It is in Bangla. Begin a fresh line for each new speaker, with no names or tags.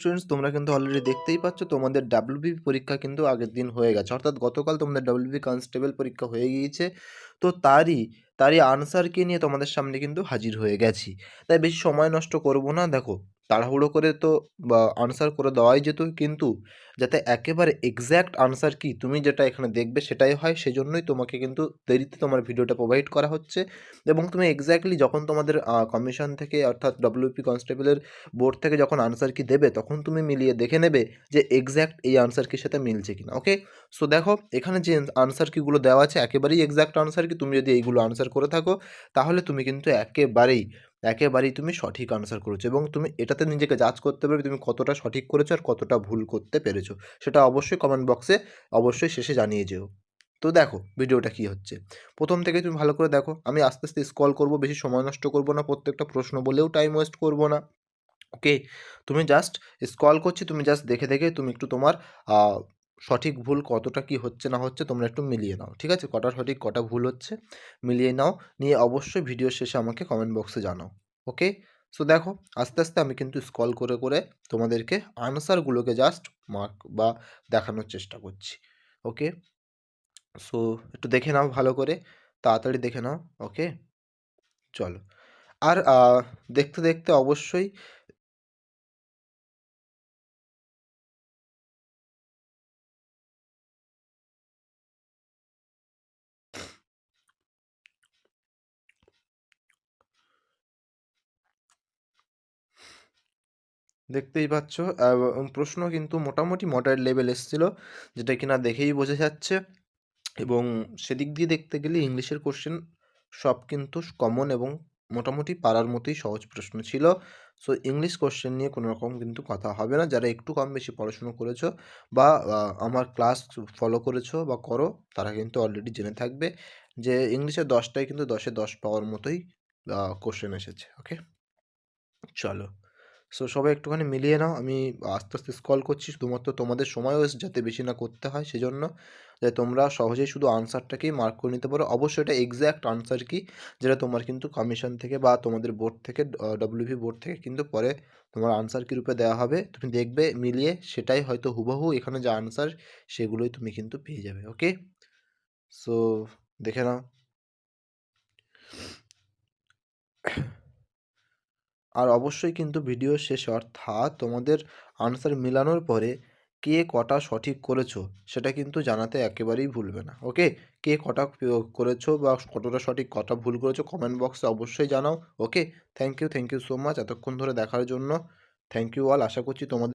স্টুডেন্টস, তোমরা কিন্তু অলরেডি দেখতেই পাচ্ছ তোমাদের ডাব্লিউবি পরীক্ষা কিন্তু আগের দিন হয়ে গেছে, অর্থাৎ গতকাল তোমাদের ডাব্লিউবি কনস্টেবল পরীক্ষা হয়ে গিয়েছে। তো তারই আনসারকে নিয়ে তোমাদের সামনে কিন্তু হাজির হয়ে গেছি। তাই বেশি সময় নষ্ট করব না। দেখো, তাড়াহুড়ো করে তো বা আনসার করে দেওয়াই যেত, কিন্তু যাতে একেবারে এক্স্যাক্ট আনসার কি তুমি যেটা এখানে দেখবে সেটাই হয়, সেজন্যই তোমাকে কিন্তু দেরিতে তোমার ভিডিওটা প্রোভাইড করা হচ্ছে। এবং তুমি এক্স্যাক্টলি যখন তোমাদের কমিশন থেকে অর্থাৎ ডব্লিউপি কনস্টেবলের বোর্ড থেকে যখন আনসার কি দেবে, তখন তুমি মিলিয়ে দেখে নেবে যে এক্স্যাক্ট এই আনসার কির সাথে মিলছে কিনা। ওকে, সো দেখো এখানে যে আনসার কিগুলো দেওয়া আছে একেবারেই এক্স্যাক্ট আনসার কি। তুমি যদি এইগুলো আনসার করে থাকো তাহলে তুমি কিন্তু একেবারেই তুমি সঠিক আনসার করেছো, এবং তুমি এটাতে নিজেকে জাজ করতে পারবে তুমি কতটা সঠিক করেছো আর কতটা ভুল করতে পেরেছো। সেটা অবশ্যই কমেন্ট বক্সে অবশ্যই শেষে জানিয়ে যেও। তো দেখো ভিডিওটা কি হচ্ছে, প্রথম থেকে তুমি ভালো করে দেখো। আমি আস্তে আস্তে স্ক্রল করব, বেশি সময় নষ্ট করব না, প্রত্যেকটা প্রশ্ন বলেও টাইম ওয়েস্ট করব না। ওকে, তুমি জাস্ট স্ক্রল করছি, তুমি জাস্ট দেখে দেখে তুমি একটু তোমার সঠিক ভুল কতটা কি হচ্ছে না হচ্ছে তোমরা একটু মিলিয়ে নাও, ঠিক আছে? কটা সঠিক কটা ভুল হচ্ছে মিলিয়ে নাও, নিয়ে অবশ্যই ভিডিও শেষে আমাকে কমেন্ট বক্সে জানাও। ওকে, সো দেখো আস্তে আস্তে আমি কিন্তু স্ক্রল করে করে তোমাদেরকে আনসারগুলোকে জাস্ট মার্ক বা দেখানোর চেষ্টা করছি। ওকে, সো একটু দেখে নাও ভালো করে, তাড়াতাড়ি দেখে নাও। ওকে, চলো। আর দেখতে দেখতে অবশ্যই দেখতেই পাচ্ছ প্রশ্ন কিন্তু মোটামুটি মডারেট লেভেল এসেছিল, যেটা কিনা দেখেই বোঝা যাচ্ছে। এবং সেদিক দিয়ে দেখতে গেলে ইংলিশের কোশ্চেন সব কিন্তু কমন এবং মোটামুটি পারার মতোই সহজ প্রশ্ন ছিল। সো ইংলিশ কোশ্চেন নিয়ে কোনো রকম কিন্তু কথা হবে না। যারা একটু কম বেশি পড়াশুনো করেছো বা আমার ক্লাস ফলো করেছো বা করো, তারা কিন্তু অলরেডি জেনে থাকবে যে ইংলিশের 10টায় কিন্তু 10-এ 10 পাওয়ার মতোই কোশ্চেন এসেছে। ওকে, চলো। সো সবাই একটুখানি মিলিয়ে নাও। আমি আস্তে আস্তে স্ক্রল করছি শুধুমাত্র তোমাদের সময় ওয়েস্ট যাতে বেশি না করতে হয় সেজন্য, যাতে তোমরা সহজেই শুধু আনসারটাকেই মার্ক করে নিতে পারো। অবশ্যই এটা এক্স্যাক্ট আনসার কি, যেটা তোমার কিন্তু কমিশন থেকে বা তোমাদের বোর্ড থেকে ডব্লিউপি বোর্ড থেকে কিন্তু পরে তোমার আনসার কি রূপে দেওয়া হবে, তুমি দেখবে মিলিয়ে সেটাই হয়তো হুবহু এখানে যে আনসার সেগুলোই তুমি কিন্তু পেয়ে যাবে। ওকে, সো দেখে নাও। আর অবশ্যই কিন্তু ভিডিও শেষে অর্থাৎ তোমাদের আনসার মিলানোর পরে কে কটা সঠিক করেছো সেটা কিন্তু জানাতে একেবারেই ভুলবে না। ওকে, কে কটা করেছো বা কতটা সঠিক কটা ভুল করেছো কমেন্ট বক্সে অবশ্যই জানাও। ওকে, থ্যাংক ইউ সো মাচ এতক্ষণ ধরে দেখার জন্য। থ্যাংক ইউ অল, আশা করছি তোমাদের